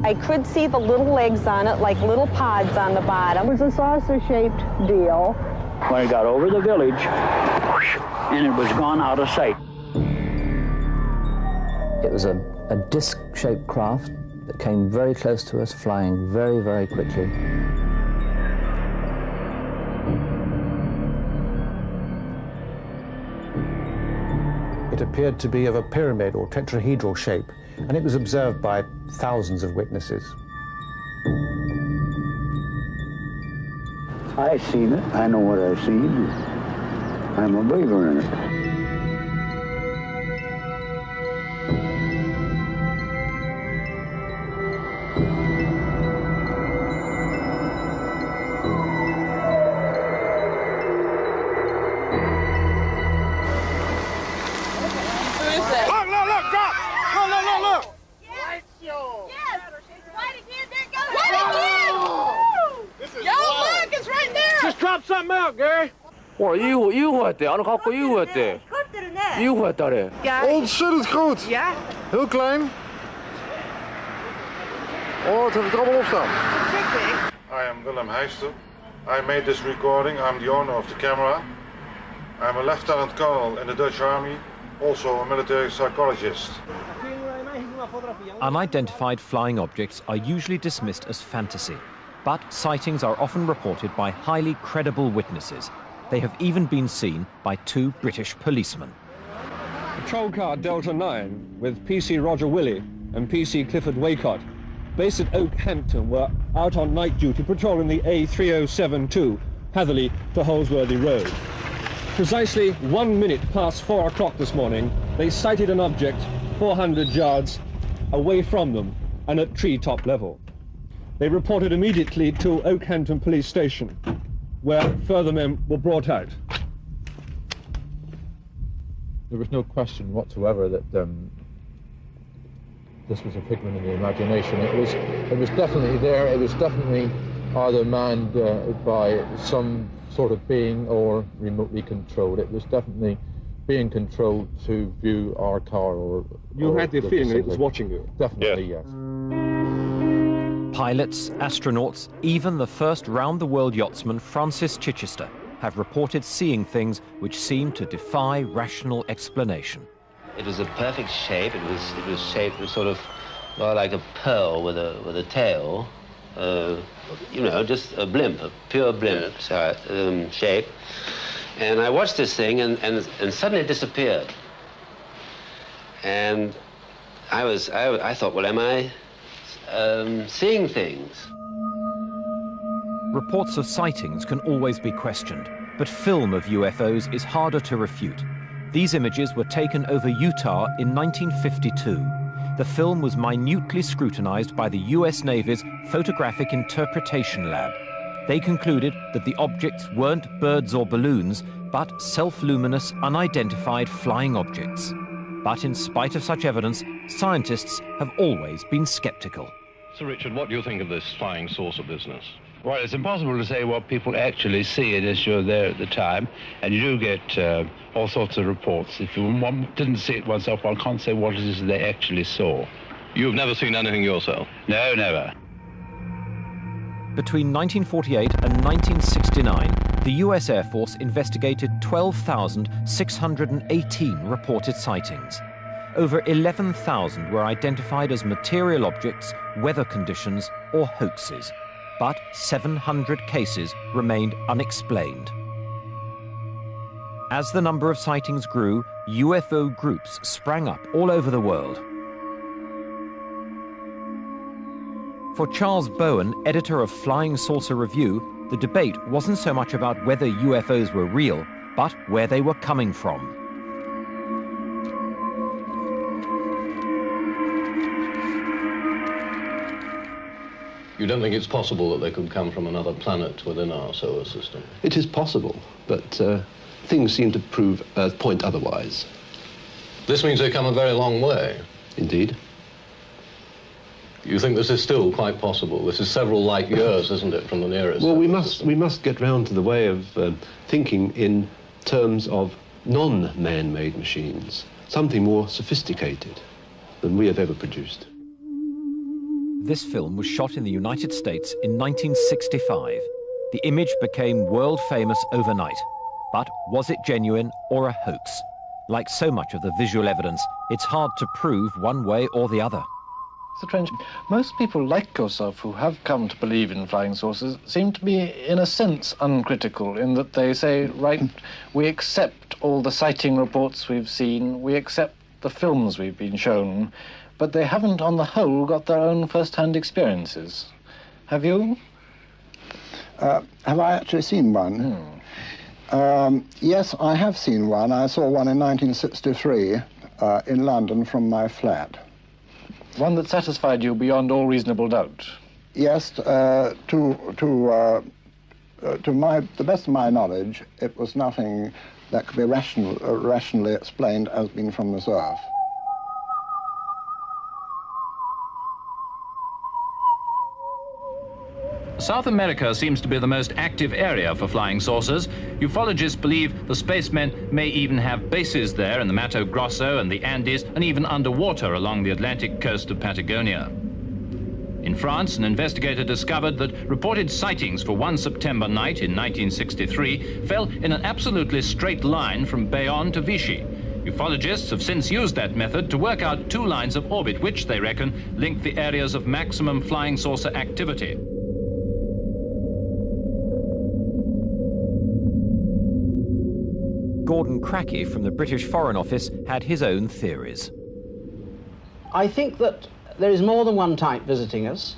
I could see the little legs on it, like little pods on the bottom. It was a saucer-shaped deal. When it got over the village, and it was gone out of sight. It was a disc-shaped craft that came very close to us, flying very, very quickly. It appeared to be of a pyramid or tetrahedral shape, and it was observed by thousands of witnesses. I seen it. I know what I've seen. I'm a believer in it. UFO-했대. 안 갖고 UFO-했대. UFO-했다래. Ontzettend groot. Ja. Heel klein. Oh, het heeft er allemaal op staan. I am Willem Heister. I made this recording. I'm the owner of the camera. I'm a lieutenant colonel in the Dutch army, also a military psychologist. Unidentified flying objects are usually dismissed as fantasy, but sightings are often reported by highly credible witnesses. They have even been seen by 2 British policemen. Patrol car Delta 9 with PC Roger Willey and PC Clifford Waycott, based at Oakhampton, were out on night duty patrolling the A3072, Hatherley to Holsworthy Road. Precisely 1 minute past 4 o'clock this morning, they sighted an object 400 yards away from them and at treetop level. They reported immediately to Oakhampton Police Station, where further men were brought out. There was no question whatsoever that this was a figment of the imagination. It was definitely there. It was definitely either manned by some sort of being or remotely controlled. It was definitely being controlled to view our car or... You had the feeling it was watching you? Definitely, yes. Pilots, astronauts, even the first round-the-world yachtsman Francis Chichester have reported seeing things which seem to defy rational explanation. It was a perfect shape. It was shaped sort of like a pearl with a tail. You know, just a blimp, a pure blimp shape. And I watched this thing, and suddenly it disappeared. And I thought, well, am I seeing things? Reports of sightings can always be questioned, but film of UFOs is harder to refute. These images were taken over Utah in 1952. The film was minutely scrutinized by the US Navy's Photographic Interpretation Lab. They concluded that the objects weren't birds or balloons, but self-luminous, unidentified flying objects. But in spite of such evidence, scientists have always been skeptical. Sir Richard, what do you think of this flying saucer business? Well, it's impossible to say what people actually see unless you're there at the time, and you do get all sorts of reports. If one didn't see it oneself, one can't say what it is they actually saw. You've never seen anything yourself? No, never. Between 1948 and 1969, the US Air Force investigated 12,618 reported sightings. Over 11,000 were identified as material objects, weather conditions, or hoaxes. But 700 cases remained unexplained. As the number of sightings grew, UFO groups sprang up all over the world. For Charles Bowen, editor of Flying Saucer Review, the debate wasn't so much about whether UFOs were real, but where they were coming from. You don't think it's possible that they could come from another planet within our solar system? It is possible, but things seem to point otherwise. This means they've come a very long way. Indeed. You think this is still quite possible? This is several light years, isn't it, from the nearest? Well, we must get round to the way of thinking in terms of non-man-made machines, something more sophisticated than we have ever produced. This film was shot in the United States in 1965. The image became world famous overnight. But was it genuine or a hoax? Like so much of the visual evidence, it's hard to prove one way or the other. Mr. Trench, most people like yourself who have come to believe in flying saucers seem to be, in a sense, uncritical, in that they say, right, we accept all the sighting reports we've seen, we accept the films we've been shown, but they haven't, on the whole, got their own first-hand experiences. Have you? Have I actually seen one? Yes, I have seen one. I saw one in 1963 in London from my flat. One that satisfied you beyond all reasonable doubt? Yes, to the best of my knowledge, it was nothing that could be rationally explained as being from this earth. South America seems to be the most active area for flying saucers. Ufologists believe the spacemen may even have bases there in the Mato Grosso and the Andes, and even underwater along the Atlantic coast of Patagonia. In France, an investigator discovered that reported sightings for one September night in 1963 fell in an absolutely straight line from Bayonne to Vichy. Ufologists have since used that method to work out two lines of orbit which, they reckon, link the areas of maximum flying saucer activity. Gordon Crackey from the British Foreign Office had his own theories. I think that there is more than one type visiting us.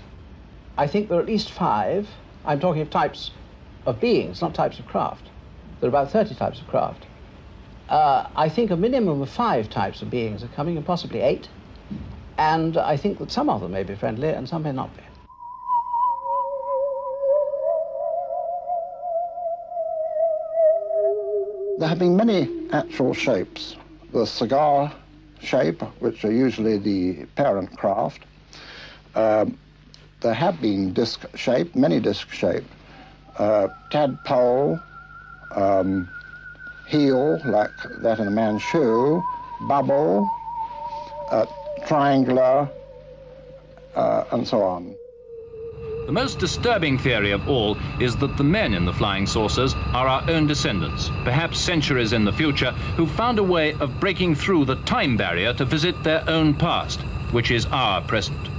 I think there are at least 5. I'm talking of types of beings, not types of craft. There are about 30 types of craft. I think a minimum of 5 types of beings are coming, and possibly 8. And I think that some of them may be friendly and some may not be. There have been many actual shapes. The cigar shape, which are usually the parent craft. There have been disc shape, many disc shape. Tadpole, heel, like that in a man's shoe, bubble, triangular, and so on. The most disturbing theory of all is that the men in the flying saucers are our own descendants, perhaps centuries in the future, who found a way of breaking through the time barrier to visit their own past, which is our present.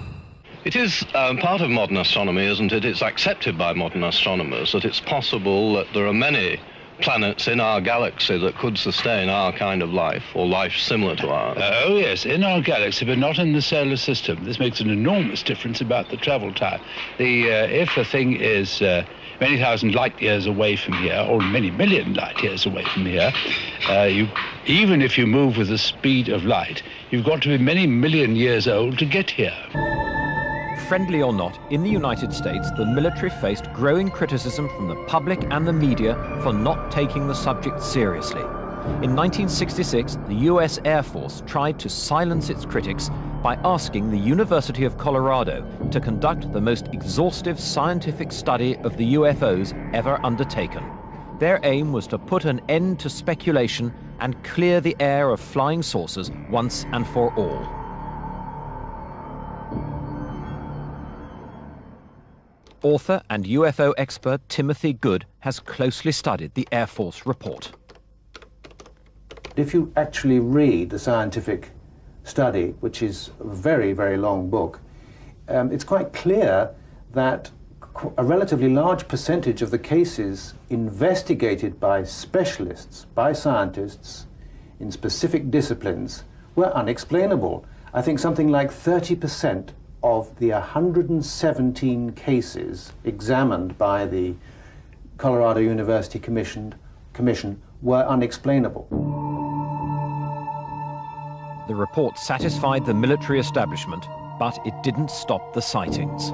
It is part of modern astronomy, isn't it? It's accepted by modern astronomers that it's possible that there are many planets in our galaxy that could sustain our kind of life, or life similar to ours. Oh yes, in our galaxy, but not in the solar system. This makes an enormous difference about the travel time. If the thing is many thousand light years away from here, or many million light years away from here, even if you move with the speed of light, you've got to be many million years old to get here. Friendly or not, in the United States, the military faced growing criticism from the public and the media for not taking the subject seriously. In 1966, the US Air Force tried to silence its critics by asking the University of Colorado to conduct the most exhaustive scientific study of the UFOs ever undertaken. Their aim was to put an end to speculation and clear the air of flying saucers once and for all. Author and UFO expert Timothy Good has closely studied the Air Force report. If you actually read the scientific study, which is a very, very long book, it's quite clear that a relatively large percentage of the cases investigated by specialists, by scientists in specific disciplines, were unexplainable. I think something like 30% of the 117 cases examined by the Colorado University Commission were unexplainable. The report satisfied the military establishment, but it didn't stop the sightings.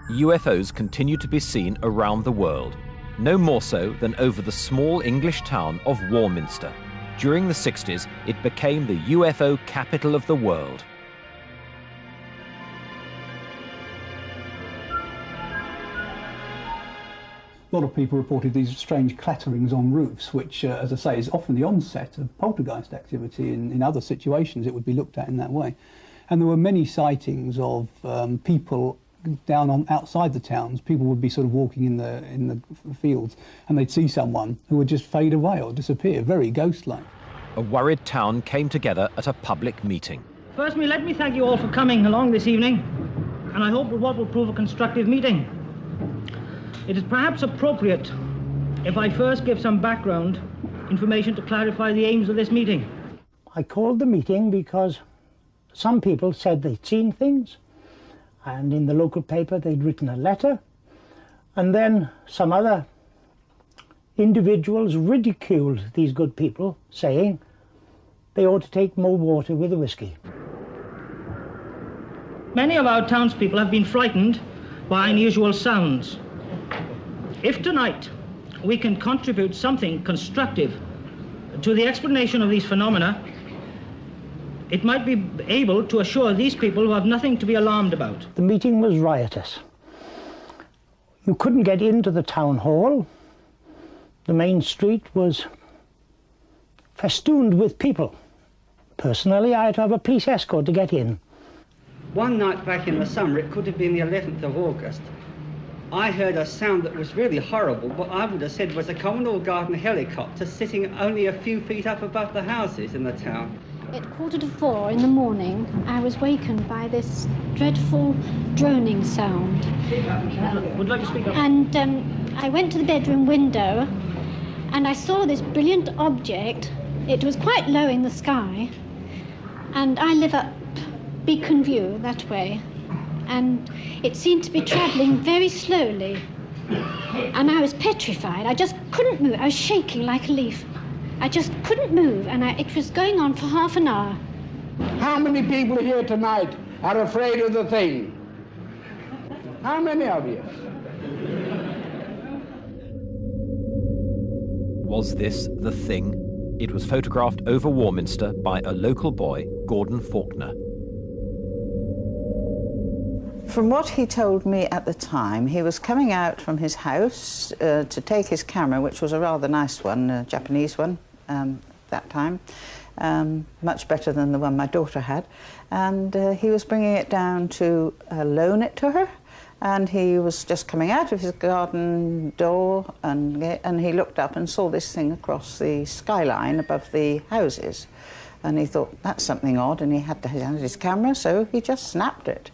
UFOs continue to be seen around the world, no more so than over the small English town of Warminster. During the 60s, it became the UFO capital of the world. A lot of people reported these strange clatterings on roofs, which, as I say, is often the onset of poltergeist activity. In other situations, it would be looked at in that way. And there were many sightings of people down outside the towns. People would be sort of walking in the fields, and they'd see someone who would just fade away or disappear, very ghost-like. A worried town came together at a public meeting. Firstly, let me thank you all for coming along this evening, and I hope what will prove a constructive meeting. It is perhaps appropriate if I first give some background information to clarify the aims of this meeting. I called the meeting because some people said they'd seen things, and in the local paper they'd written a letter, and then some other individuals ridiculed these good people, saying they ought to take more water with the whiskey. Many of our townspeople have been frightened by unusual sounds. If tonight we can contribute something constructive to the explanation of these phenomena, it might be able to assure these people who have nothing to be alarmed about. The meeting was riotous. You couldn't get into the town hall. The main street was festooned with people. Personally, I had to have a police escort to get in. One night back in the summer, it could have been the 11th of August, I heard a sound that was really horrible. What I would have said was a Commodore Garden helicopter sitting only a few feet up above the houses in the town. At 4:45 in the morning, I was wakened by this dreadful droning sound. Would you like to speak up? And I went to the bedroom window, and I saw this brilliant object. It was quite low in the sky, and I live up Beacon View that way, and it seemed to be travelling very slowly, and I was petrified. I just couldn't move. I was shaking like a leaf. I just couldn't move, and it was going on for half an hour. How many people here tonight are afraid of the thing? How many of you? Was this the thing? It was photographed over Warminster by a local boy, Gordon Faulkner. From what he told me at the time, he was coming out from his house to take his camera, which was a rather nice one, a Japanese one, that time, much better than the one my daughter had, and he was bringing it down to loan it to her, and he was just coming out of his garden door, and he looked up and saw this thing across the skyline above the houses, and he thought, that's something odd, and he had his camera, so he just snapped it.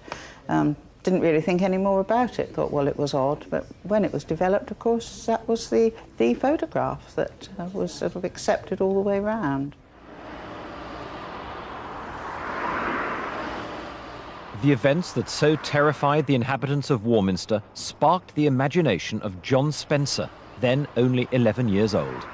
Didn't really think any more about it, thought, well, it was odd, but when it was developed, of course, that was the photograph that was sort of accepted all the way round. The events that so terrified the inhabitants of Warminster sparked the imagination of John Spencer, then only 11 years old.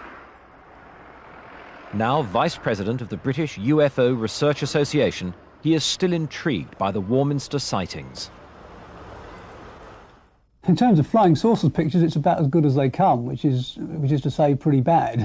Now Vice President of the British UFO Research Association, he is still intrigued by the Warminster sightings. In terms of flying saucers pictures, it's about as good as they come, which is to say pretty bad.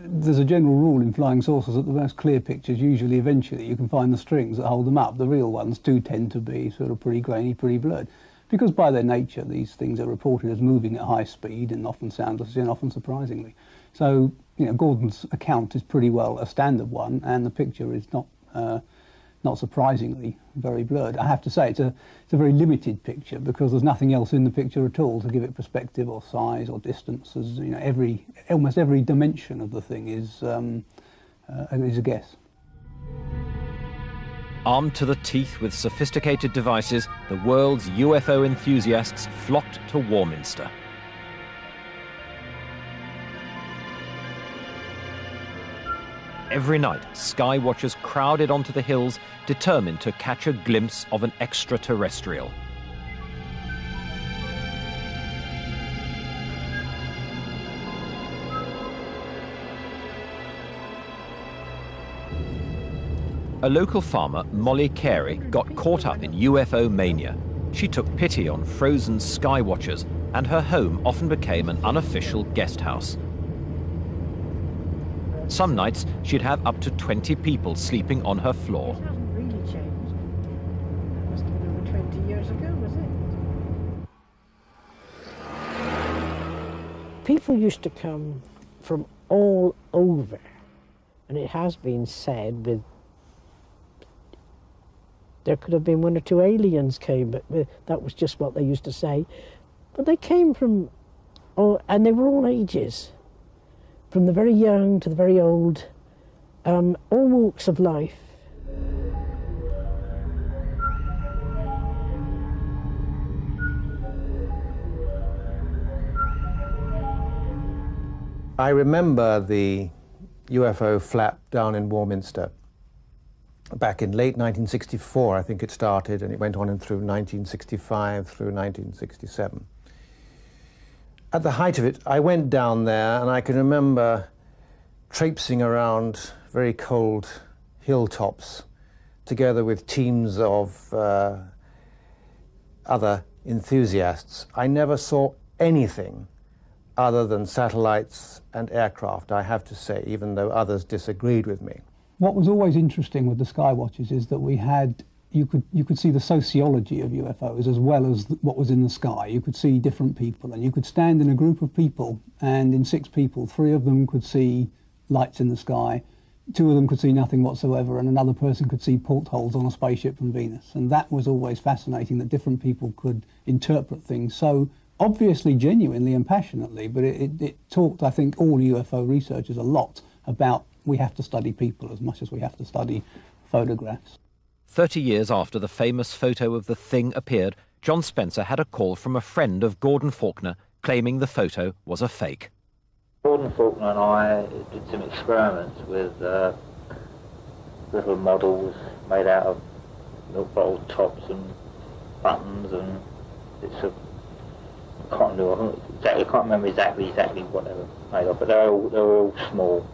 There's a general rule in flying saucers that the most clear pictures, usually eventually, you can find the strings that hold them up. The real ones do tend to be sort of pretty grainy, pretty blurred. Because by their nature, these things are reported as moving at high speed and often soundlessly and often surprisingly. So, you know, Gordon's account is pretty well a standard one, and the picture is not surprisingly very blurred. I have to say it's a very limited picture because there's nothing else in the picture at all to give it perspective or size or distance. As you know, almost every dimension of the thing is a guess. Armed to the teeth with sophisticated devices, the world's UFO enthusiasts flocked to Warminster. Every night, sky watchers crowded onto the hills, determined to catch a glimpse of an extraterrestrial. A local farmer, Molly Carey, got caught up in UFO mania. She took pity on frozen sky watchers, and her home often became an unofficial guest house. Some nights, she'd have up to 20 people sleeping on her floor. It hasn't really changed. It must have been over 20 years ago, was it? people used to come from all over, and it has been said there could have been 1 or 2 aliens came, but that was just what they used to say. But they came from, and they were all ages, from the very young to the very old, all walks of life. I remember the UFO flap down in Warminster. Back in late 1964, I think it started, and it went on through 1965 through 1967. At the height of it, I went down there, and I can remember traipsing around very cold hilltops together with teams of other enthusiasts. I never saw anything other than satellites and aircraft, I have to say, even though others disagreed with me. What was always interesting with the Skywatches is that you could see the sociology of UFOs as well as what was in the sky. You could see different people, and you could stand in a group of people, and in 6 people, 3 of them could see lights in the sky, 2 of them could see nothing whatsoever, and another person could see portholes on a spaceship from Venus. And that was always fascinating, that different people could interpret things so obviously genuinely and passionately, but it taught, I think, all UFO researchers a lot about we have to study people as much as we have to study photographs. 30 years after the famous photo of the thing appeared, John Spencer had a call from a friend of Gordon Faulkner claiming the photo was a fake. Gordon Faulkner and I did some experiments with little models made out of milk bottle tops and buttons, and I can't remember exactly what they were made of, but they were all small.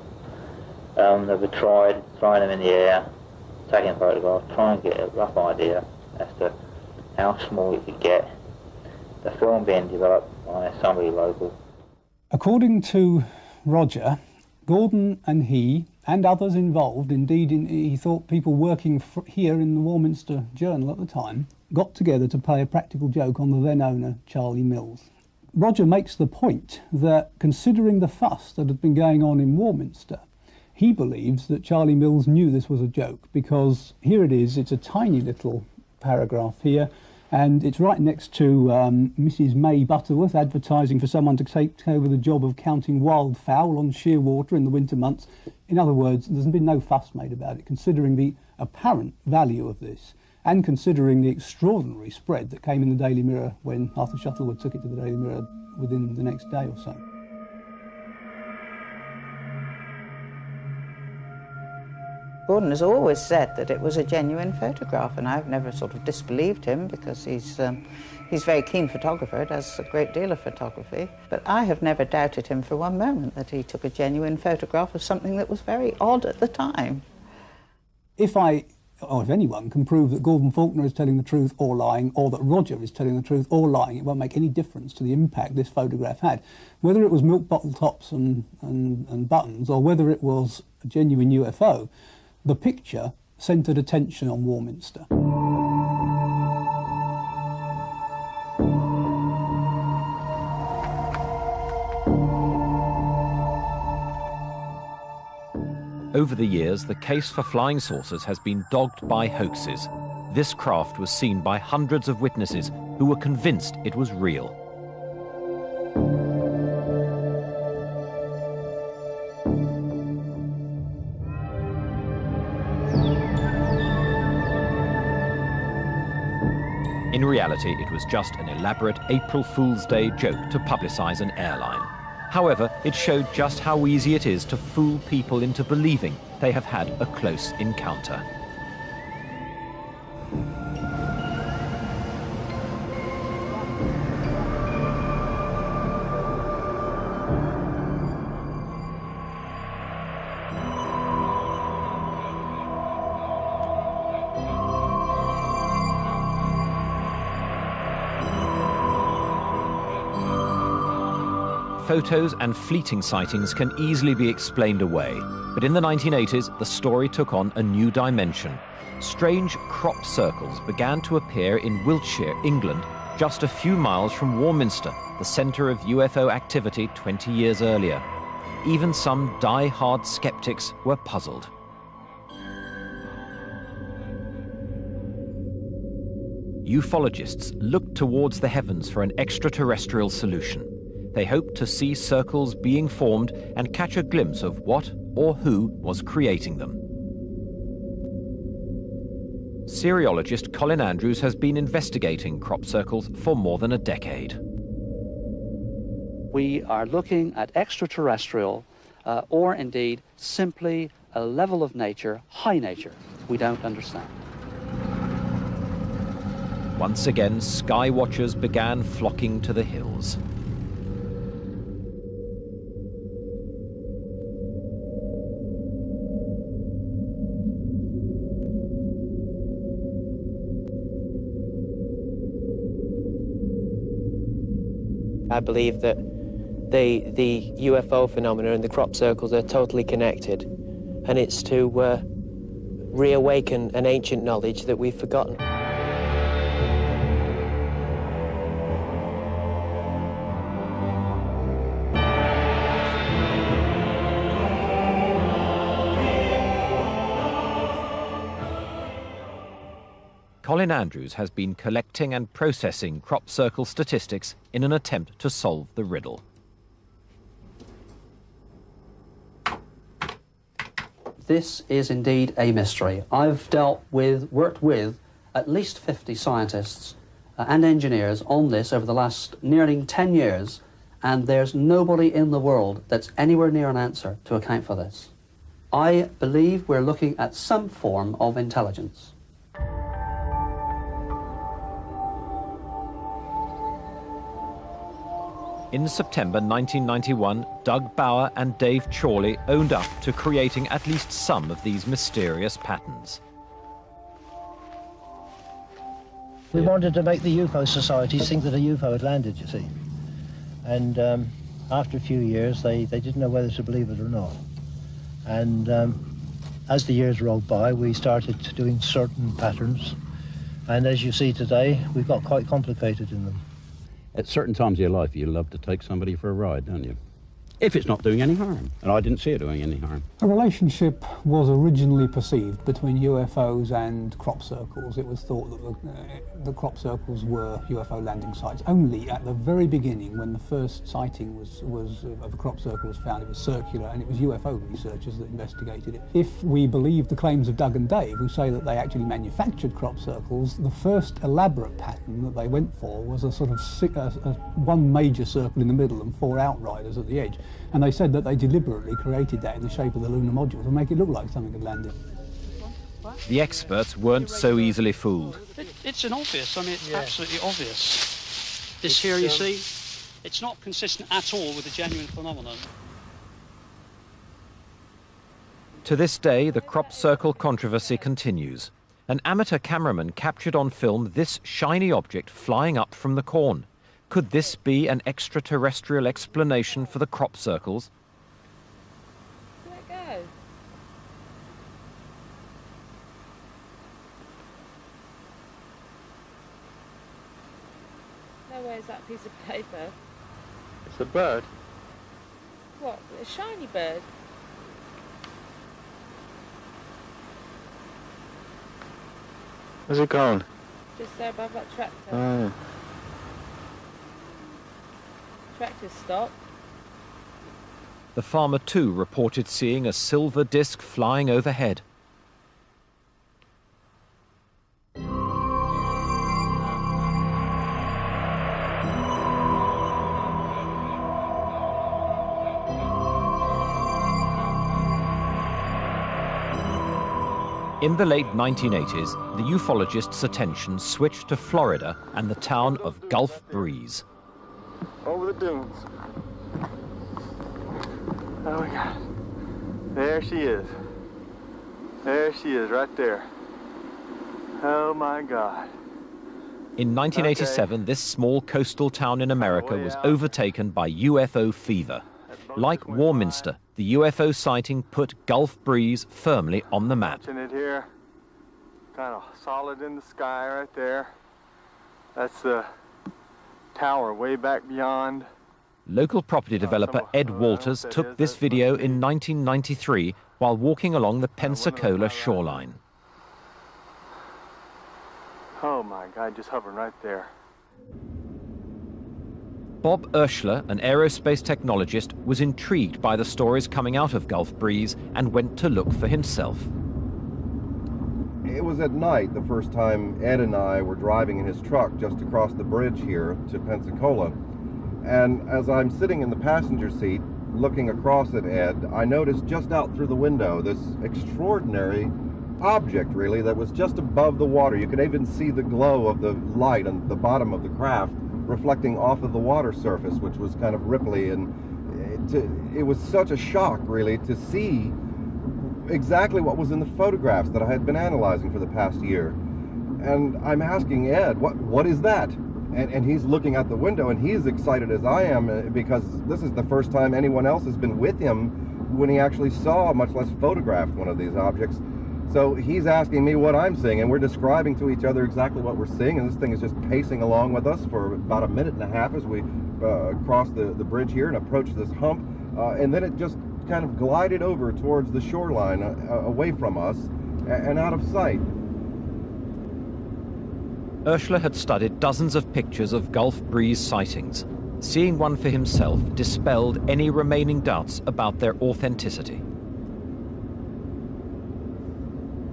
They were trying them in the air, taking photographs, trying to get a rough idea as to how small it could get. The film being developed by somebody local. According to Roger, Gordon and he and others involved, indeed he thought people working here in the Warminster Journal at the time, got together to play a practical joke on the then owner, Charlie Mills. Roger makes the point that, considering the fuss that had been going on in Warminster, he believes that Charlie Mills knew this was a joke, because here it is, it's a tiny little paragraph here, and it's right next to Mrs. May Butterworth advertising for someone to take over the job of counting wildfowl on Sheerwater in the winter months. In other words, there's been no fuss made about it, considering the apparent value of this, and considering the extraordinary spread that came in the Daily Mirror when Arthur Shuttleworth took it to the Daily Mirror within the next day or so. Gordon has always said that it was a genuine photograph, and I've never sort of disbelieved him, because he's a very keen photographer, does a great deal of photography. But I have never doubted him for one moment that he took a genuine photograph of something that was very odd at the time. If anyone can prove that Gordon Faulkner is telling the truth or lying, or that Roger is telling the truth or lying, it won't make any difference to the impact this photograph had. Whether it was milk bottle tops and buttons, or whether it was a genuine UFO, the picture centred attention on Warminster. Over the years, the case for flying saucers has been dogged by hoaxes. This craft was seen by hundreds of witnesses who were convinced it was real. In reality, it was just an elaborate April Fool's Day joke to publicise an airline. However, it showed just how easy it is to fool people into believing they have had a close encounter. Photos and fleeting sightings can easily be explained away, but in the 1980s, the story took on a new dimension. Strange crop circles began to appear in Wiltshire, England, just a few miles from Warminster, the centre of UFO activity 20 years earlier. Even some die-hard skeptics were puzzled. Ufologists looked towards the heavens for an extraterrestrial solution. They hoped to see circles being formed and catch a glimpse of what or who was creating them. Seriologist Colin Andrews has been investigating crop circles for more than a decade. We are looking at extraterrestrial or indeed simply a level of nature, high nature, we don't understand. Once again, sky watchers began flocking to the hills. I believe that the UFO phenomena and the crop circles are totally connected, and it's to reawaken an ancient knowledge that we've forgotten. Colin Andrews has been collecting and processing crop circle statistics in an attempt to solve the riddle. This is indeed a mystery. I've worked with at least 50 scientists and engineers on this over the last nearly 10 years, and there's nobody in the world that's anywhere near an answer to account for this. I believe we're looking at some form of intelligence. In September 1991, Doug Bauer and Dave Chorley owned up to creating at least some of these mysterious patterns. We wanted to make the UFO societies think that a UFO had landed, you see. And after a few years, they didn't know whether to believe it or not. And as the years rolled by, we started doing certain patterns. And as you see today, we've got quite complicated in them. At certain times of your life, you love to take somebody for a ride, don't you? If it's not doing any harm. And I didn't see it doing any harm. A relationship was originally perceived between UFOs and crop circles. It was thought that the crop circles were UFO landing sites. Only at the very beginning, when the first sighting of a crop circle was found, it was circular, and it was UFO researchers that investigated it. If we believe the claims of Doug and Dave, who say that they actually manufactured crop circles, the first elaborate pattern that they went for was a sort of one major circle in the middle and 4 outriders at the edge. And they said that they deliberately created that in the shape of the lunar module to make it look like something had landed. The experts weren't so easily fooled. It's an obvious, it's absolutely obvious. This here, you see, it's not consistent at all with the genuine phenomenon. To this day, the crop circle controversy continues. An amateur cameraman captured on film this shiny object flying up from the corn. Could this be an extraterrestrial explanation for the crop circles? Let it go. Now where's that piece of paper? It's a bird. What? A shiny bird? Where's it gone? Just there above that tractor. Oh. Tractor stopped. The farmer too reported seeing a silver disc flying overhead. In the late 1980s, the ufologists' attention switched to Florida and the town of Gulf Breeze. Over the dunes. Oh my God. There she is. There she is, right there. Oh my God. In 1987, this small coastal town in America was overtaken by UFO fever. Like Warminster, the UFO sighting put Gulf Breeze firmly on the map. Watching it here, kind of solid in the sky right there. That's the tower way back beyond. Local property developer Ed Walters took this video in 1993 while walking along the Pensacola shoreline. Oh my God, just hovering right there. Bob Urschler, an aerospace technologist, was intrigued by the stories coming out of Gulf Breeze and went to look for himself. It was at night the first time Ed and I were driving in his truck just across the bridge here to Pensacola. And as I'm sitting in the passenger seat looking across at Ed, I noticed just out through the window this extraordinary object, really, that was just above the water. You could even see the glow of the light on the bottom of the craft reflecting off of the water surface, which was kind of ripply, and it was such a shock, really, to see exactly what was in the photographs that I had been analyzing for the past year. And I'm asking Ed, what is that? And he's looking out the window, and he's excited as I am, because this is the first time anyone else has been with him when he actually saw, much less photographed, one of these objects. So he's asking me what I'm seeing, and we're describing to each other exactly what we're seeing, and this thing is just pacing along with us for about a minute and a half as we cross the bridge here and approach this hump, and then it just kind of glided over towards the shoreline, away from us and out of sight. Urschler had studied dozens of pictures of Gulf Breeze sightings. Seeing one for himself dispelled any remaining doubts about their authenticity.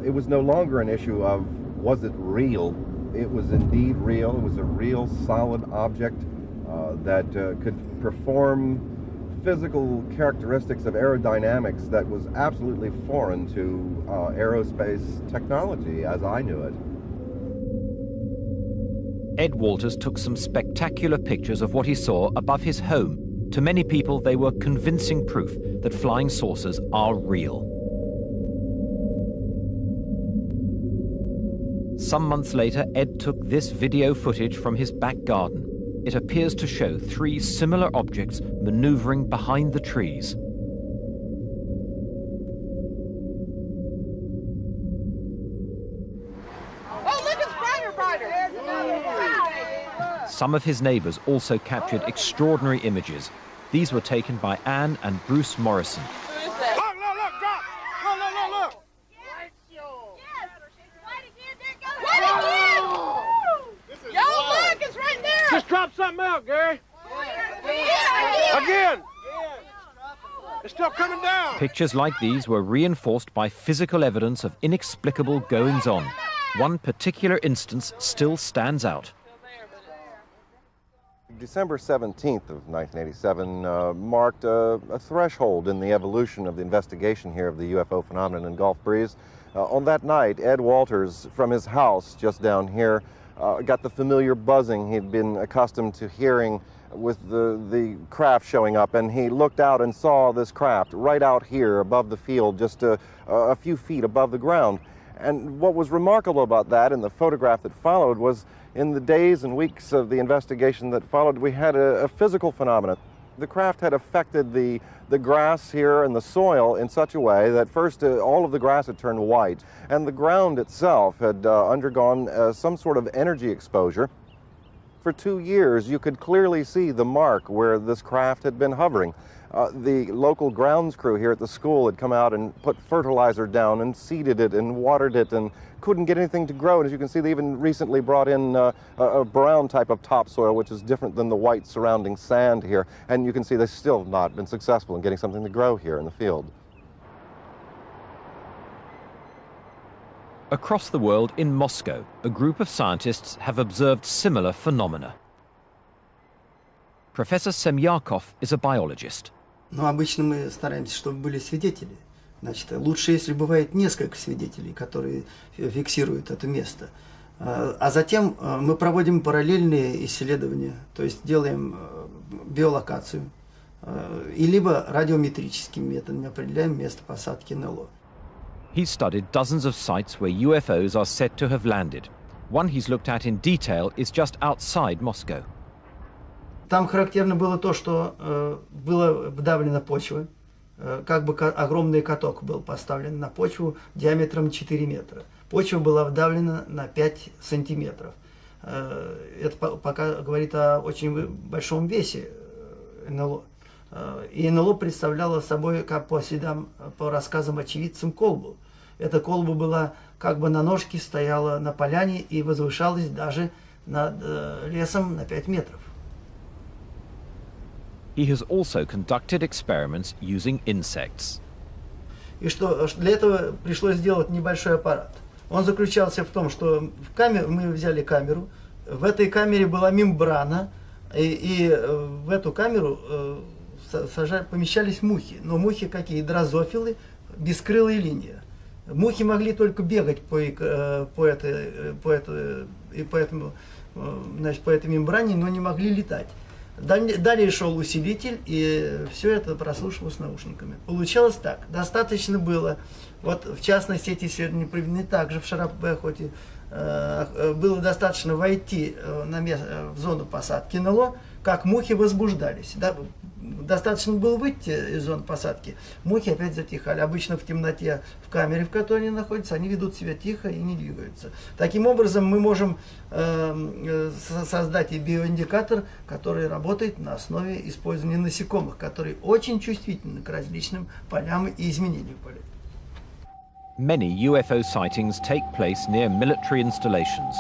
It was no longer an issue of, was it real? It was indeed real. It was a real solid object that could perform physical characteristics of aerodynamics that was absolutely foreign to aerospace technology as I knew it. Ed Walters took some spectacular pictures of what he saw above his home. To many people, they were convincing proof that flying saucers are real. Some months later, Ed took this video footage from his back garden. It appears to show three similar objects maneuvering behind the trees. Oh, look, it's brighter. Some of his neighbors also captured extraordinary images. These were taken by Anne and Bruce Morrison. Just drop something out, Gary. Again. It's still coming down. Pictures like these were reinforced by physical evidence of inexplicable goings-on. One particular instance still stands out. December 17th of 1987 marked a threshold in the evolution of the investigation here of the UFO phenomenon in Gulf Breeze. On that night, Ed Walters, from his house just down here, got the familiar buzzing he'd been accustomed to hearing with the craft showing up, and he looked out and saw this craft right out here above the field, just a few feet above the ground. And what was remarkable about that in the photograph that followed was in the days and weeks of the investigation that followed, we had a physical phenomenon. The craft had affected the grass here and the soil in such a way that first all of the grass had turned white, and the ground itself had undergone some sort of energy exposure. For 2 years, you could clearly see the mark where this craft had been hovering. The local grounds crew here at the school had come out and put fertilizer down and seeded it and watered it and couldn't get anything to grow. And as you can see, they even recently brought in a brown type of topsoil, which is different than the white surrounding sand here. And you can see they've still not been successful in getting something to grow here in the field. Across the world, in Moscow, a group of scientists have observed similar phenomena. Professor Semyakov is a biologist. Но обычно мы стараемся, чтобы были свидетели. Значит, лучше, если бывает несколько свидетелей, которые фиксируют это место. А затем мы проводим параллельные исследования, то есть делаем биолокацию, и либо радиометрическим методом определяем место посадки НЛО. He's studied dozens of sites where UFOs are said to have landed. One he's looked at in detail is just outside Moscow. Там характерно было то, что была вдавлена почва, как бы огромный каток был поставлен на почву диаметром 4 метра. Почва была вдавлена на 5 сантиметров. Это пока говорит о очень большом весе НЛО. И НЛО представляло собой, как по следам, по рассказам очевидцам, колбу. Эта колба была как бы на ножке, стояла на поляне и возвышалась даже над лесом на 5 метров. He has also conducted experiments using insects. И что для этого пришлось сделать небольшой аппарат. Он заключался в том, что мы взяли камеру, в этой камере была мембрана, и в эту камеру помещались мухи. Но мухи какие? Дрозофилы, бескрылая линия. Мухи могли только бегать по этой мембране, но не могли летать. Далее шел усилитель, и все это прослушивалось наушниками. Получалось так. Достаточно было, вот в частности, эти исследования проведены также в Шарапе-Охоте, было достаточно войти в зону посадки НЛО, как мухи возбуждались. Достаточно было выйти из зоны посадки, мухи опять затихали. Обычно в темноте, в камере, в которой они находятся, они ведут себя тихо и не двигаются. Таким образом, мы можем создать и биоиндикатор, который работает на основе использования насекомых, которые очень чувствительны к различным полям и изменению полей. Many UFO sightings take place near military installations.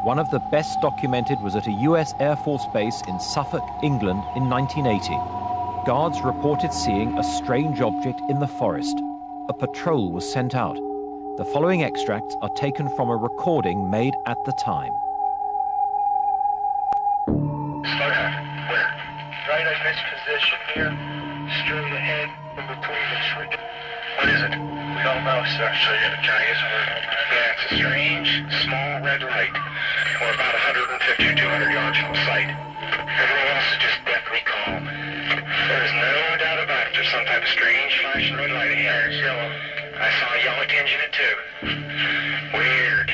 One of the best documented was at a US Air Force base in Suffolk, England in 1980. Guards reported seeing a strange object in the forest. A patrol was sent out. The following extracts are taken from a recording made at the time. Slow down. Where? Right in this position here. Straight ahead in between the trees. What is it? We don't know, sir. So you're going to try us? Yeah, it's a strange, small red light. We're about 150 or 200 yards from sight. Everything else is just deathly calm. There's no doubt about it. There's some type of strange flashing red light ahead. It's yellow. I saw a yellow tinge in it too. Weird.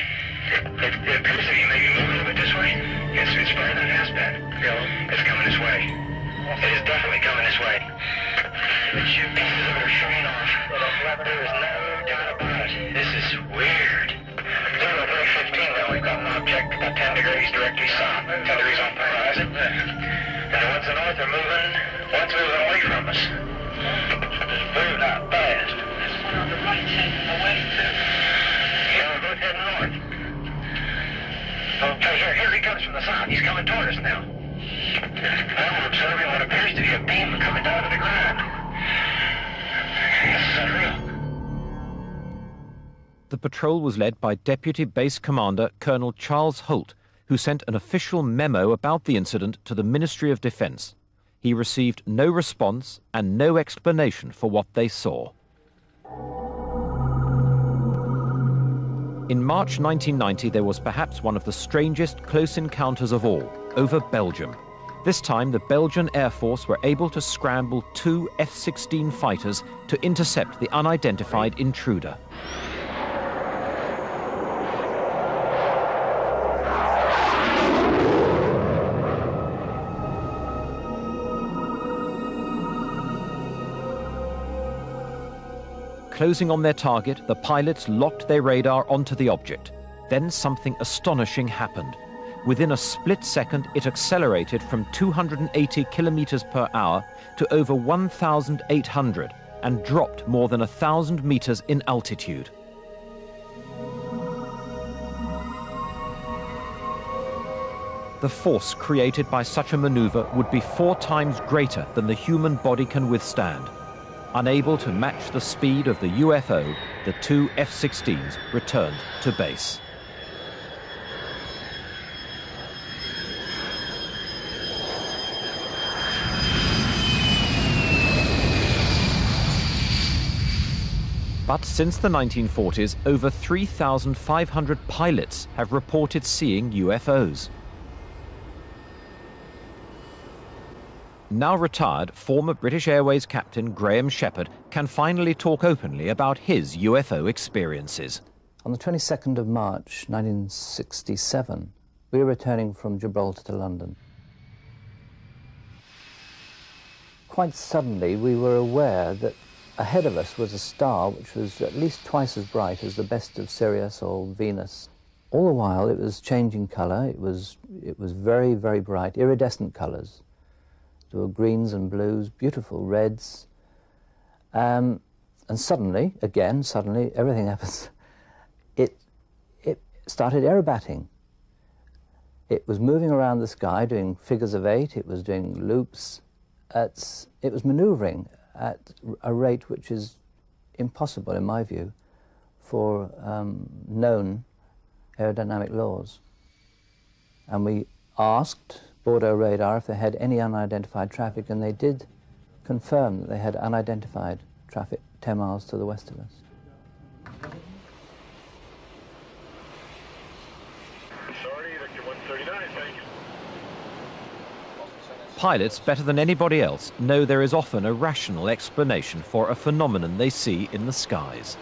It appears that he may be moving a bit this way. It's better than it has been. Yellow. It's coming this way. It is definitely coming this way. The two pieces of it are showing off. There is no doubt about it. This is weird. 0-15 now, we've got an object about 10 degrees directly south, 10 degrees on the horizon. And the ones to the north are moving, one's moving away from us. It's moving out fast. This one on the right heading away too. Yeah, we're both heading north. Oh, here he comes from the south. He's coming toward us now. Now we're observing what appears to be a beam coming down to the ground. This is unreal. The patrol was led by Deputy Base Commander Colonel Charles Holt, who sent an official memo about the incident to the Ministry of Defence. He received no response and no explanation for what they saw. In March 1990, there was perhaps one of the strangest close encounters of all, over Belgium. This time, the Belgian Air Force were able to scramble 2 F-16 fighters to intercept the unidentified intruder. Closing on their target, the pilots locked their radar onto the object. Then something astonishing happened. Within a split second, it accelerated from 280 kilometers per hour to over 1,800 and dropped more than 1,000 meters in altitude. The force created by such a maneuver would be 4 times greater than the human body can withstand. Unable to match the speed of the UFO, the 2 F-16s returned to base. But since the 1940s, over 3,500 pilots have reported seeing UFOs. Now retired, former British Airways captain Graham Shepherd can finally talk openly about his UFO experiences. On the 22nd of March 1967, we were returning from Gibraltar to London. Quite suddenly, we were aware that ahead of us was a star which was at least twice as bright as the best of Sirius or Venus. all the while it was changing colour. It was very, very bright, iridescent colours. There were greens and blues, beautiful reds. And suddenly, everything happens. It started aerobating. It was moving around the sky, doing figures of 8. It was doing loops. It was manoeuvring at a rate which is impossible, in my view, for known aerodynamic laws. And we asked Bordeaux Radar if they had any unidentified traffic, and they did confirm that they had unidentified traffic 10 miles to the west of us. Pilots, better than anybody else, know there is often a rational explanation for a phenomenon they see in the skies.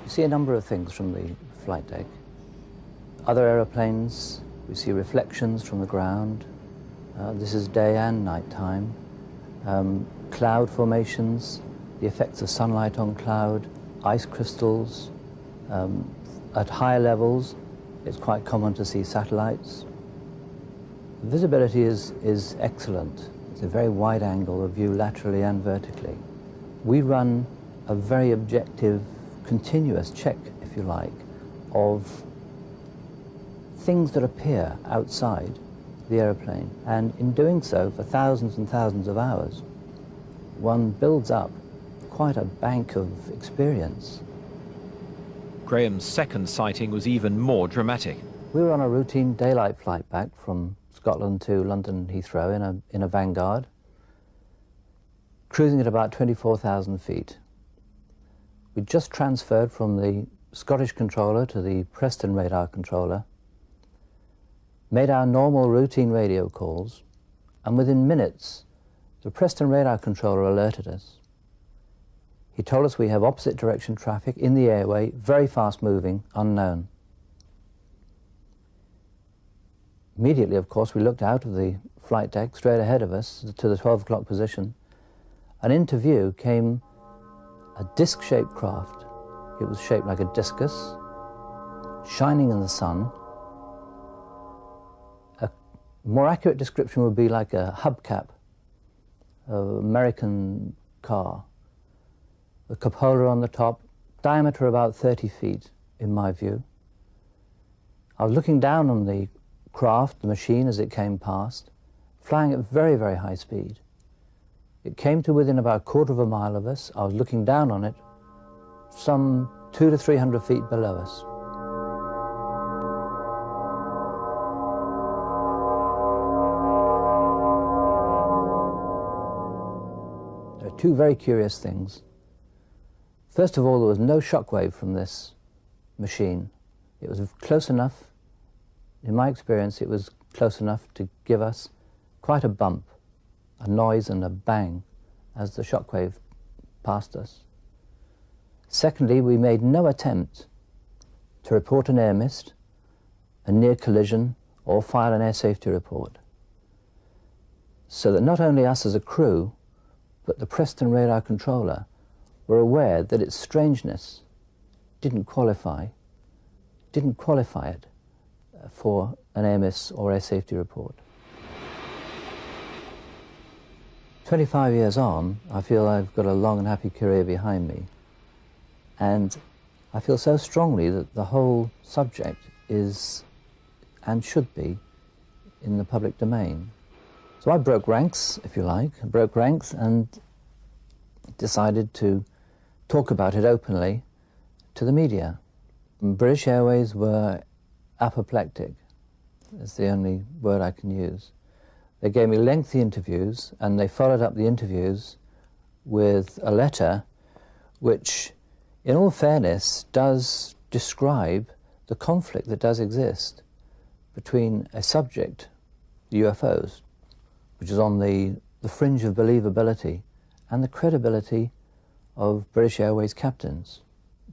You see a number of things from the flight deck. Other aeroplanes, we see reflections from the ground. This is day and night time. Cloud formations, the effects of sunlight on cloud, ice crystals. At higher levels, it's quite common to see satellites. Visibility is excellent. It's a very wide angle of view laterally and vertically. We run a very objective, continuous check, if you like, of things that appear outside the aeroplane. And in doing so for thousands and thousands of hours, one builds up quite a bank of experience. Graham's second sighting was even more dramatic. We were on a routine daylight flight back from Scotland to London Heathrow in a Vanguard, cruising at about 24,000 feet. We just transferred from the Scottish controller to the Preston radar controller, made our normal routine radio calls, and within minutes, the Preston radar controller alerted us. He told us we have opposite direction traffic in the airway, very fast moving, unknown. Immediately, of course, we looked out of the flight deck straight ahead of us to the 12 o'clock position, and into view came a disc-shaped craft. It was shaped like a discus, shining in the sun. A more accurate description would be like a hubcap of an American car. The cupola on the top, diameter about 30 feet, in my view. I was looking down on the craft, the machine, as it came past, flying at very, very high speed. It came to within about a quarter of a mile of us. I was looking down on it, some 200 to 300 feet below us. There are two very curious things. First of all, there was no shockwave from this machine. It was close enough, in my experience, it was close enough to give us quite a bump, a noise and a bang as the shockwave passed us. Secondly, we made no attempt to report an air mist, a near collision, or file an air safety report. So that not only us as a crew, but the Preston radar controller were aware that its strangeness didn't qualify it for an air miss or air safety report. 25 years on, I feel I've got a long and happy career behind me. And I feel so strongly that the whole subject is, and should be, in the public domain. So I broke ranks, if you like, and decided to talk about it openly to the media. British Airways were apoplectic, is the only word I can use. They gave me lengthy interviews, and they followed up the interviews with a letter which, in all fairness, does describe the conflict that does exist between a subject, UFOs, which is on the fringe of believability, and the credibility of British Airways captains.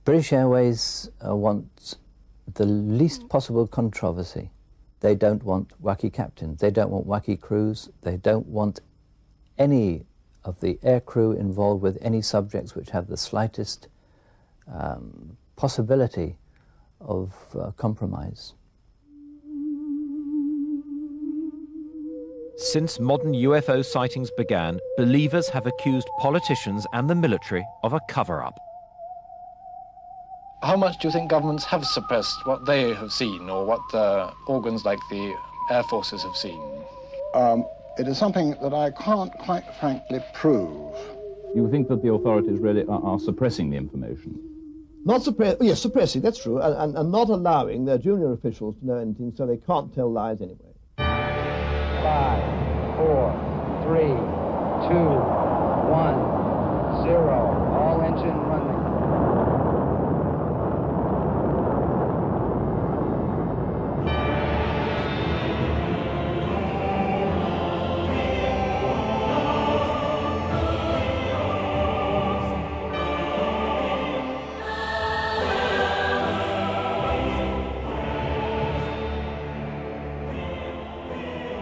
British Airways want the least possible controversy. They don't want wacky captains. They don't want wacky crews. They don't want any of the aircrew involved with any subjects which have the slightest possibility of compromise. Since modern UFO sightings began, believers have accused politicians and the military of a cover-up. How much do you think governments have suppressed what they have seen, or what organs like the air forces have seen? It is something that I can't quite frankly prove. You think that the authorities really are suppressing the information? Yes, suppressing, that's true, and not allowing their junior officials to know anything, so they can't tell lies anyway. 5, 4, 3, 2, 1, 0. All engine running.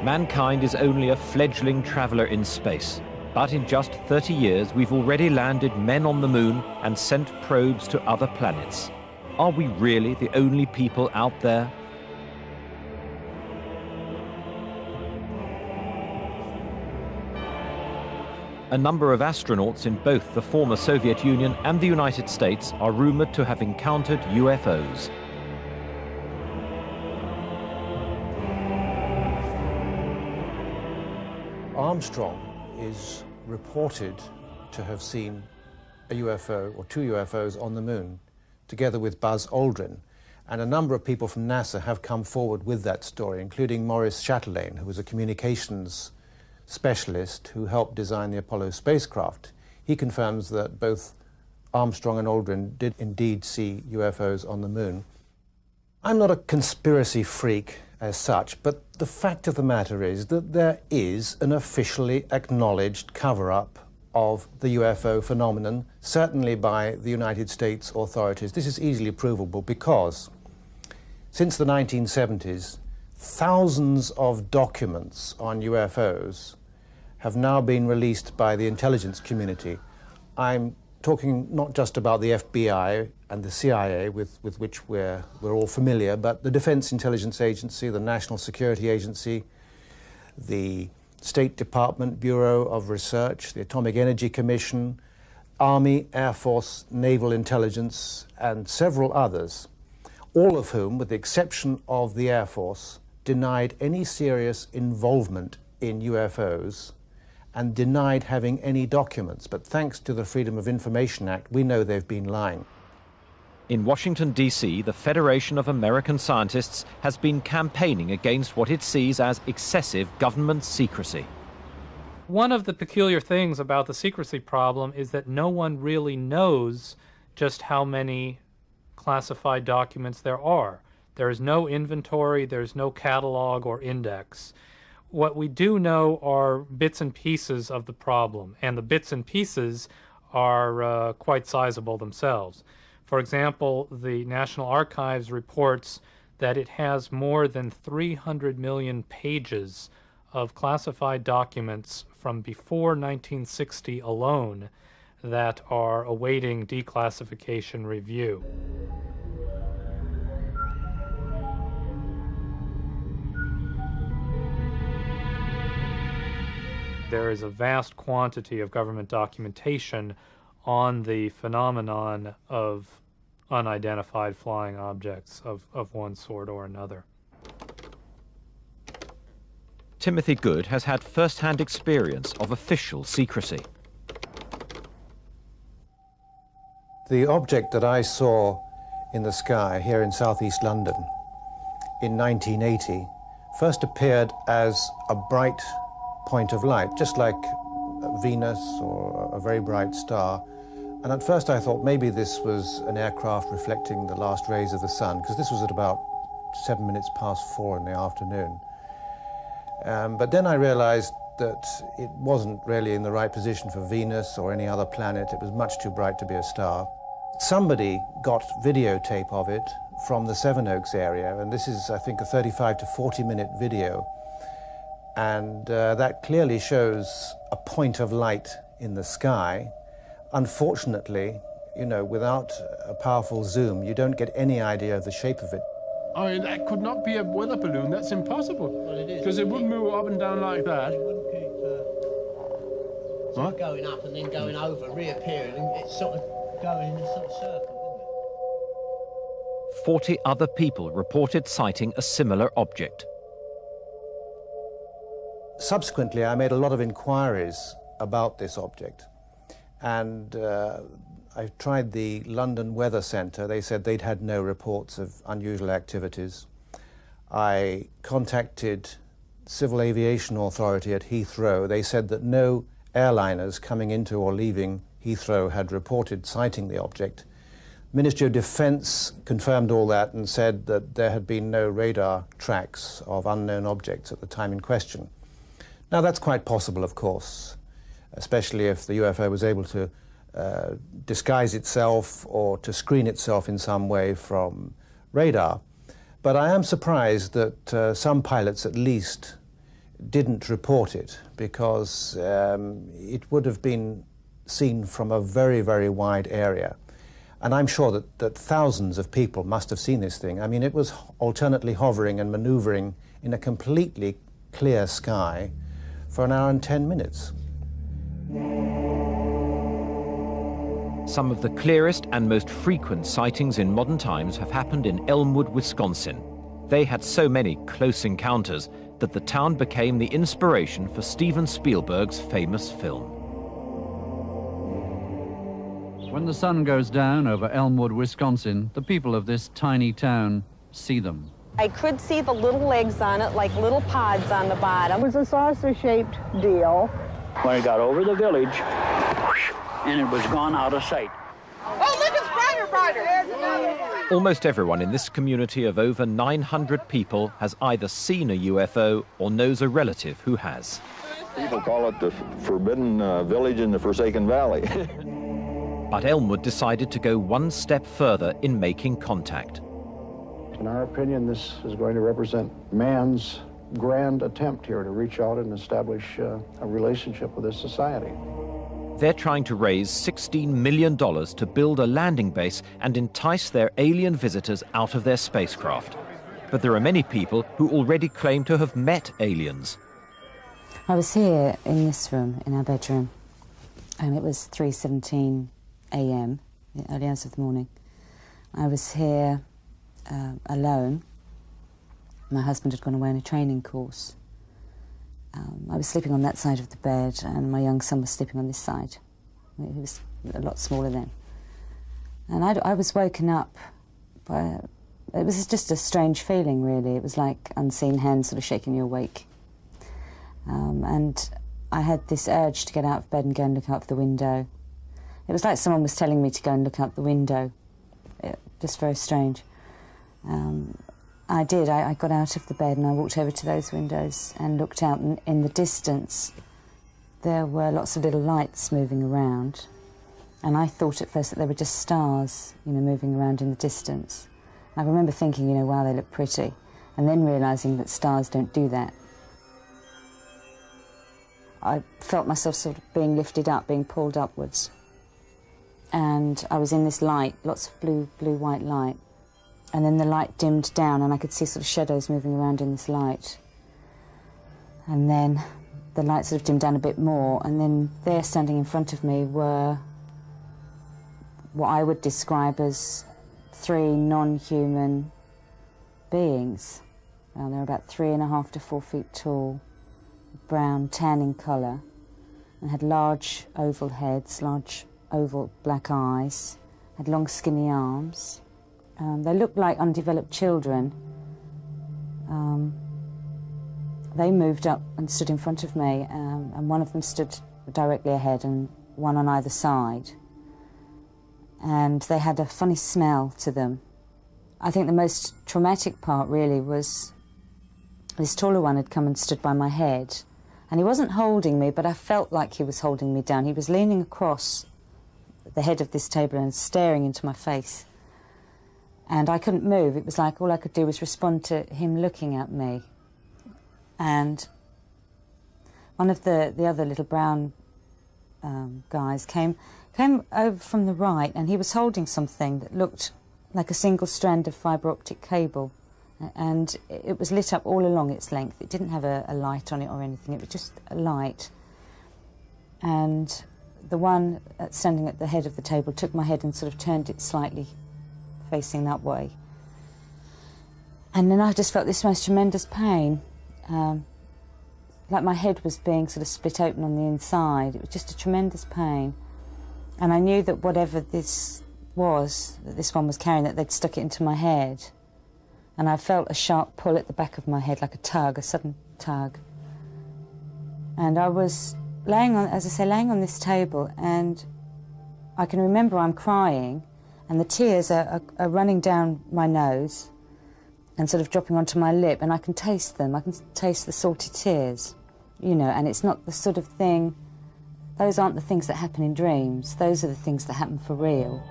Mankind is only a fledgling traveller in space, but in just 30 years we've already landed men on the moon and sent probes to other planets. Are we really the only people out there? A number of astronauts in both the former Soviet Union and the United States are rumoured to have encountered UFOs. Armstrong is reported to have seen a UFO, or 2 UFOs, on the moon, together with Buzz Aldrin. And a number of people from NASA have come forward with that story, including Maurice Chatelain, who was a communications specialist who helped design the Apollo spacecraft. He confirms that both Armstrong and Aldrin did indeed see UFOs on the moon. I'm not a conspiracy freak as such, but the fact of the matter is that there is an officially acknowledged cover-up of the UFO phenomenon, certainly by the United States authorities. This is easily provable because since the 1970s, thousands of documents on UFOs have now been released by the intelligence community. I'm talking not just about the FBI and the CIA, with which we're all familiar, but the Defense Intelligence Agency, the National Security Agency, the State Department Bureau of Research, the Atomic Energy Commission, Army, Air Force, Naval Intelligence, and several others, all of whom, with the exception of the Air Force, denied any serious involvement in UFOs and denied having any documents. But thanks to the Freedom of Information Act, we know they've been lying. In Washington, D.C., the Federation of American Scientists has been campaigning against what it sees as excessive government secrecy. One of the peculiar things about the secrecy problem is that no one really knows just how many classified documents there are. There is no inventory, there's no catalog or index. What we do know are bits and pieces of the problem, and the bits and pieces are quite sizable themselves. For example, the National Archives reports that it has more than 300 million pages of classified documents from before 1960 alone that are awaiting declassification review. There is a vast quantity of government documentation on the phenomenon of unidentified flying objects of one sort or another. Timothy Good has had first-hand experience of official secrecy. The object that I saw in the sky here in southeast London in 1980 first appeared as a bright point of light, just like Venus or a very bright star. And at first I thought maybe this was an aircraft reflecting the last rays of the sun, because this was at about 4:07 in the afternoon. But then I realized that it wasn't really in the right position for Venus or any other planet. It was much too bright to be a star. Somebody got videotape of it from the Sevenoaks area, and this is, I think, a 35 to 40 minute video. And that clearly shows a point of light in the sky. Unfortunately, you know, without a powerful zoom, you don't get any idea of the shape of it. I mean, that could not be a weather balloon. That's impossible. Well, it is. Because it wouldn't move up and down like that. It wouldn't keep sort of going up and then going over, reappearing, and it's sort of going in a sort of circle, wouldn't it? 40 other people reported sighting a similar object. Subsequently, I made a lot of inquiries about this object. And I tried the London Weather Centre. They said they'd had no reports of unusual activities. I contacted Civil Aviation Authority at Heathrow. They said that no airliners coming into or leaving Heathrow had reported sighting the object. Ministry of Defence confirmed all that and said that there had been no radar tracks of unknown objects at the time in question. Now, that's quite possible, of course, especially if the UFO was able to disguise itself or to screen itself in some way from radar. But I am surprised that some pilots, at least, didn't report it, because it would have been seen from a very, very wide area. And I'm sure that thousands of people must have seen this thing. I mean, it was alternately hovering and maneuvering in a completely clear sky for an hour and 10 minutes. Some of the clearest and most frequent sightings in modern times have happened in Elmwood, Wisconsin. They had so many close encounters that the town became the inspiration for Steven Spielberg's famous film. When the sun goes down over Elmwood, Wisconsin, the people of this tiny town see them. I could see the little legs on it, like little pods on the bottom. It was a saucer-shaped deal. When it got over the village, and it was gone out of sight. Oh, look, it's brighter, brighter. There's another one. Almost everyone in this community of over 900 people has either seen a UFO or knows a relative who has. People call it the Forbidden Village in the Forsaken Valley. But Elmwood decided to go one step further in making contact. In our opinion, this is going to represent man's grand attempt here to reach out and establish a relationship with this society. They're trying to raise $16 million to build a landing base and entice their alien visitors out of their spacecraft. But there are many people who already claim to have met aliens. I was here in this room, in our bedroom, and it was 3:17 a.m., the early hours of the morning. I was here alone. My husband had gone away on a training course. I was sleeping on that side of the bed, and my young son was sleeping on this side. He was a lot smaller then. And I was woken up by... It was just a strange feeling, really. It was like unseen hands sort of shaking you awake. And I had this urge to get out of bed and go and look out the window. It was like someone was telling me to go and look out the window. Just very strange. I did. I got out of the bed and I walked over to those windows and looked out, and in the distance there were lots of little lights moving around, and I thought at first that they were just stars, you know, moving around in the distance. I remember thinking, you know, wow, they look pretty, and then realising that stars don't do that. I felt myself sort of being lifted up, being pulled upwards, and I was in this light, lots of blue-white light. And then the light dimmed down and I could see sort of shadows moving around in this light. And then the light sort of dimmed down a bit more, and then there standing in front of me were what I would describe as 3 non-human beings. Well, they're about 3.5 to 4 feet tall, brown, tan in colour, and had large oval heads, large oval black eyes, had long skinny arms. They looked like undeveloped children. They moved up and stood in front of me, and one of them stood directly ahead and one on either side. And they had a funny smell to them. I think the most traumatic part really was this taller one had come and stood by my head, and he wasn't holding me, but I felt like he was holding me down. He was leaning across the head of this table and staring into my face. And I couldn't move. It was like all I could do was respond to him looking at me. And one of the other little brown guys came over from the right, and he was holding something that looked like a single strand of fibre optic cable, and it was lit up all along its length. It didn't have a light on it or anything, it was just a light. And the one standing at the head of the table took my head and sort of turned it slightly facing that way. And then I just felt this most tremendous pain, like my head was being sort of split open on the inside. It was just a tremendous pain. And I knew that whatever this was, that this one was carrying, that they'd stuck it into my head. And I felt a sharp pull at the back of my head, like a tug, a sudden tug. And I was laying on, as I say, laying on this table, and I can remember I'm crying, and the tears are running down my nose and sort of dropping onto my lip, and I can taste them. I can taste the salty tears, you know, and it's not the sort of thing, those aren't the things that happen in dreams. Those are the things that happen for real.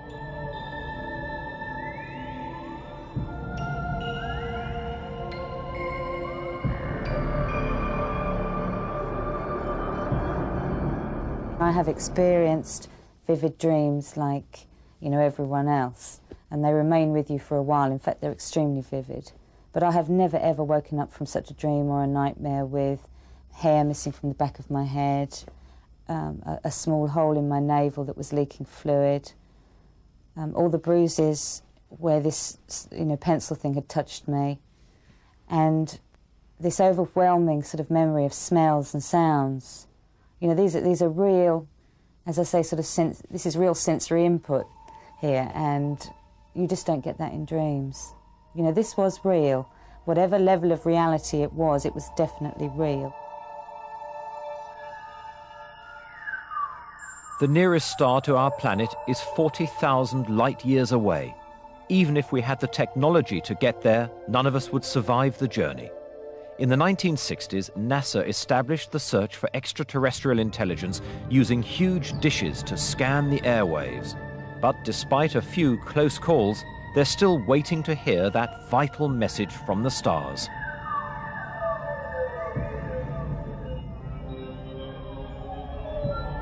I have experienced vivid dreams like, you know, everyone else, and they remain with you for a while. In fact, they're extremely vivid. But I have never ever woken up from such a dream or a nightmare with hair missing from the back of my head, a small hole in my navel that was leaking fluid, all the bruises where this, you know, pencil thing had touched me, and this overwhelming sort of memory of smells and sounds. You know, these are real, as I say, sort of this is real sensory input here, and you just don't get that in dreams. You know, this was real. Whatever level of reality it was definitely real. The nearest star to our planet is 40,000 light years away. Even if we had the technology to get there, none of us would survive the journey. In the 1960s, NASA established the search for extraterrestrial intelligence using huge dishes to scan the airwaves. But despite a few close calls, they're still waiting to hear that vital message from the stars.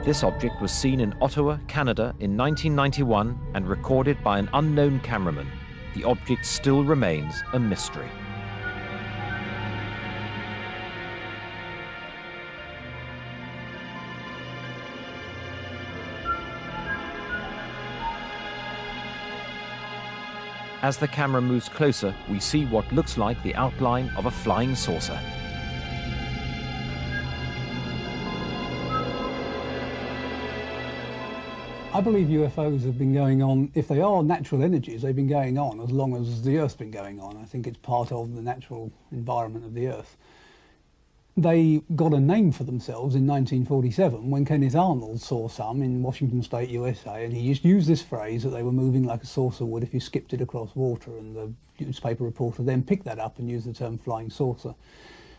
This object was seen in Ottawa, Canada in 1991 and recorded by an unknown cameraman. The object still remains a mystery. As the camera moves closer, we see what looks like the outline of a flying saucer. I believe UFOs have been going on, if they are natural energies, they've been going on as long as the Earth's been going on. I think it's part of the natural environment of the Earth. They got a name for themselves in 1947 when Kenneth Arnold saw some in Washington State, USA, and he used this phrase that they were moving like a saucer would if you skipped it across water, and the newspaper reporter then picked that up and used the term flying saucer.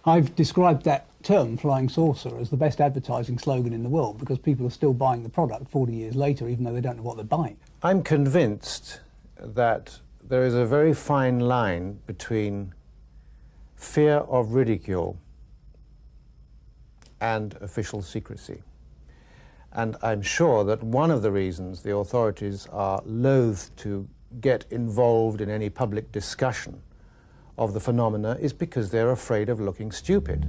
I've described that term, flying saucer, as the best advertising slogan in the world because people are still buying the product 40 years later even though they don't know what they're buying. I'm convinced that there is a very fine line between fear of ridicule and official secrecy. And I'm sure that one of the reasons the authorities are loath to get involved in any public discussion of the phenomena is because they're afraid of looking stupid.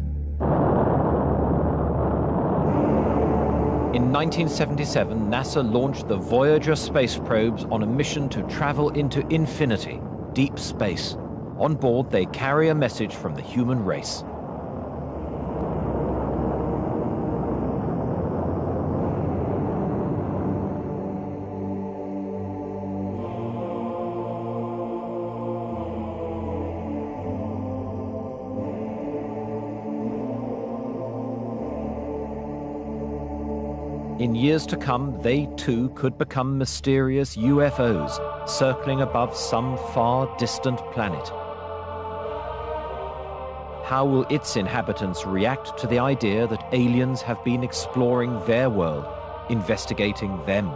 In 1977, NASA launched the Voyager space probes on a mission to travel into infinity, deep space. On board, they carry a message from the human race. In years to come, they too could become mysterious UFOs, circling above some far distant planet. How will its inhabitants react to the idea that aliens have been exploring their world, investigating them?